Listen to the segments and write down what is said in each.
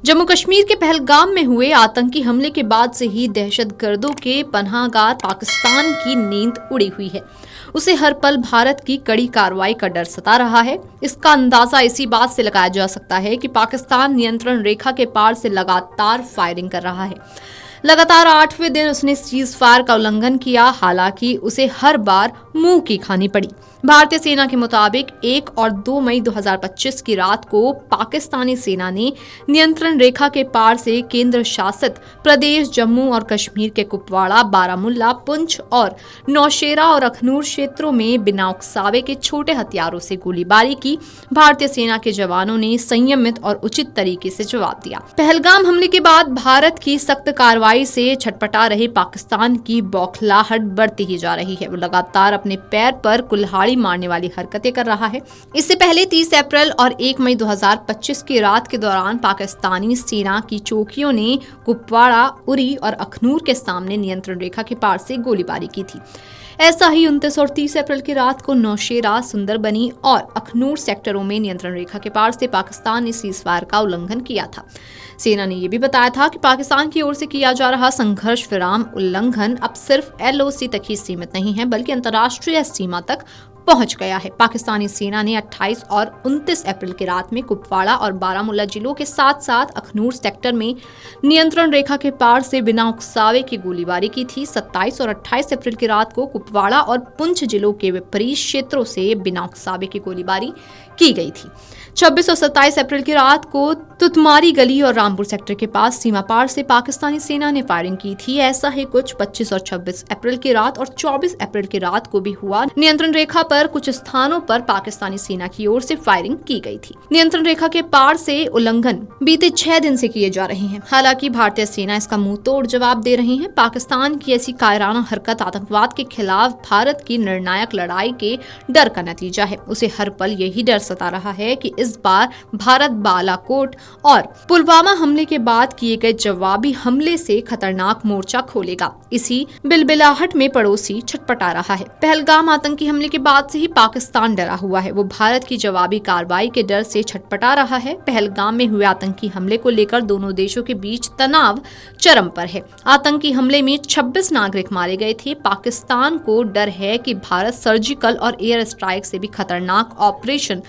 जम्मू कश्मीर के पहलगाम में हुए आतंकी हमले के बाद से ही दहशतगर्दों के पनाहगार पाकिस्तान की नींद उड़ी हुई है। उसे हर पल भारत की कड़ी कार्रवाई का डर सता रहा है। इसका अंदाजा इसी बात से लगाया जा सकता है कि पाकिस्तान नियंत्रण रेखा के पार से लगातार फायरिंग कर रहा है। लगातार 8वें दिन उसने सीज फायर का उल्लंघन किया, हालांकि उसे हर बार मुंह की खानी पड़ी। भारतीय सेना के मुताबिक 1 और 2 मई 2025 की रात को पाकिस्तानी सेना ने नियंत्रण रेखा के पार से केंद्र शासित प्रदेश जम्मू और कश्मीर के कुपवाड़ा, बारामुल्ला, पुंछ और नौशेरा और अखनूर क्षेत्रों में बिना उकसावे के छोटे हथियारों से गोलीबारी की। भारतीय सेना के जवानों ने संयमित और उचित तरीके से जवाब दिया। पहलगाम हमले के बाद भारत की सख्त कार्रवाई से छटपटा रहे पाकिस्तान की बौखलाहट बढ़ती ही जा रही है। वो लगातार अपने पैर पर कुल्हाड़ी मारने वाली हरकतें कर रहा है। इससे पहले 30 अप्रैल और 1 मई 2025 की रात के दौरान पाकिस्तानी सेना की चौकियों ने कुपवाड़ा, उरी और अखनूर के सामने नियंत्रण रेखा के पार से गोलीबारी की थी। ऐसा ही 29 और 30 अप्रैल की रात को नौशेरा, सुंदरबनी और अखनूर सेक्टरों में नियंत्रण रेखा के पार से पाकिस्तान ने सीज फायर का उल्लंघन किया था। सेना ने यह भी बताया था कि पाकिस्तान की ओर से किया जा रहा संघर्ष विराम उल्लंघन अब सिर्फ LOC तक ही सीमित नहीं है, बल्कि अंतर्राष्ट्रीय सीमा तक पहुंच गया है। पाकिस्तानी सेना ने 28 और 29 अप्रैल की रात में कुपवाड़ा और बारामुल्ला जिलों के साथ साथ अखनूर सेक्टर में नियंत्रण रेखा के पार से बिना उकसावे की गोलीबारी की थी। 27 और 28 अप्रैल की रात को कुपवाड़ा और पुंछ जिलों के विपरीत क्षेत्रों से बिना उकसावे की गोलीबारी की गई थी। 26 और 27 अप्रैल की रात को तुतमारी गली और रामपुर सेक्टर के पास सीमा पार से पाकिस्तानी सेना ने फायरिंग की थी। ऐसा ही कुछ 25 और 26 अप्रैल की रात और 24 अप्रैल की रात को भी हुआ। नियंत्रण रेखा पर कुछ स्थानों पर पाकिस्तानी सेना की ओर से फायरिंग की गई थी। नियंत्रण रेखा के पार से उल्लंघन बीते 6 दिन से किए जा रहे हैं। हालांकि भारतीय सेना इसका मुंह तोड़ जवाब दे रही है। पाकिस्तान की ऐसी कायराना हरकत आतंकवाद के खिलाफ भारत की निर्णायक लड़ाई के डर का नतीजा है। उसे हर पल यही डर सता रहा है कि इस बार भारत बालाकोट और पुलवामा हमले के बाद किए गए जवाबी हमले से खतरनाक मोर्चा खोलेगा। इसी बिलबिलाहट में पड़ोसी छटपटा रहा है। पहलगाम आतंकी हमले के बाद से ही पाकिस्तान डरा हुआ है। वो भारत की जवाबी कार्रवाई के डर से छटपटा रहा है। पहलगाम में हुए आतंकी हमले को लेकर दोनों देशों के बीच तनाव चरम पर है। आतंकी हमले में 26 नागरिक मारे गए थे। पाकिस्तान को डर है कि भारत सर्जिकल और एयर स्ट्राइक से भी खतरनाक ऑपरेशन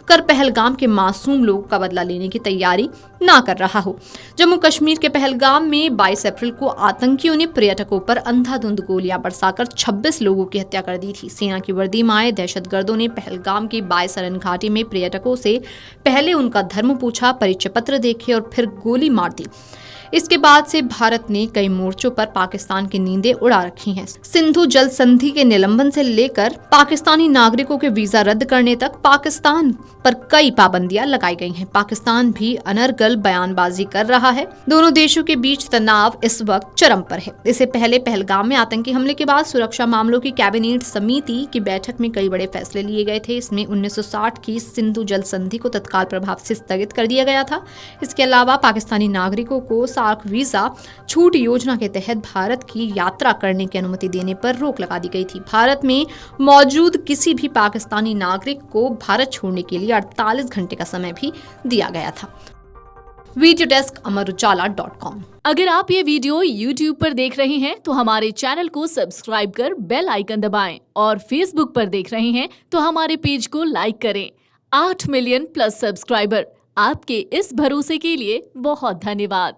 कर पहलगाम के मासूम लोगों का बदला लेने की तैयारी ना कर रहा हो। जम्मू कश्मीर के पहलगाम में 22 अप्रैल को आतंकियों ने पर्यटकों पर अंधाधुंध गोलियां बरसाकर 26 लोगों की हत्या कर दी थी। सेना की वर्दी में आए दहशतगर्दों ने पहलगाम की बायसरन घाटी में पर्यटकों से पहले उनका धर्म पूछा, परिचय पत्र देखे और फिर गोली मार दी। इसके बाद से भारत ने कई मोर्चों पर पाकिस्तान की नींदें उड़ा रखी हैं। सिंधु जल संधि के निलंबन से लेकर पाकिस्तानी नागरिकों के वीजा रद्द करने तक पाकिस्तान पर कई पाबंदियां लगाई गई हैं। पाकिस्तान भी अनर्गल बयानबाजी कर रहा है। दोनों देशों के बीच तनाव इस वक्त चरम पर है। इससे पहले पहलगाम में आतंकी हमले के बाद सुरक्षा मामलों की कैबिनेट समिति की बैठक में कई बड़े फैसले लिए गए थे। इसमें 1960 की सिंधु जल संधि को तत्काल प्रभाव से स्थगित कर दिया गया था। इसके अलावा पाकिस्तानी नागरिकों को सार्क वीजा छूट योजना के तहत भारत की यात्रा करने की अनुमति देने पर रोक लगा दी गई थी। भारत में मौजूद किसी भी पाकिस्तानी नागरिक को भारत छोड़ने के लिए 48 घंटे का समय भी दिया गया था। Video desk amarujala.com। अगर आप ये वीडियो YouTube पर देख रहे हैं तो हमारे चैनल को सब्सक्राइब कर बेल आइकन दबाएं और Facebook पर देख रहे हैं तो हमारे पेज को लाइक करें। 8 मिलियन प्लस सब्सक्राइबर, आपके इस भरोसे के लिए बहुत धन्यवाद।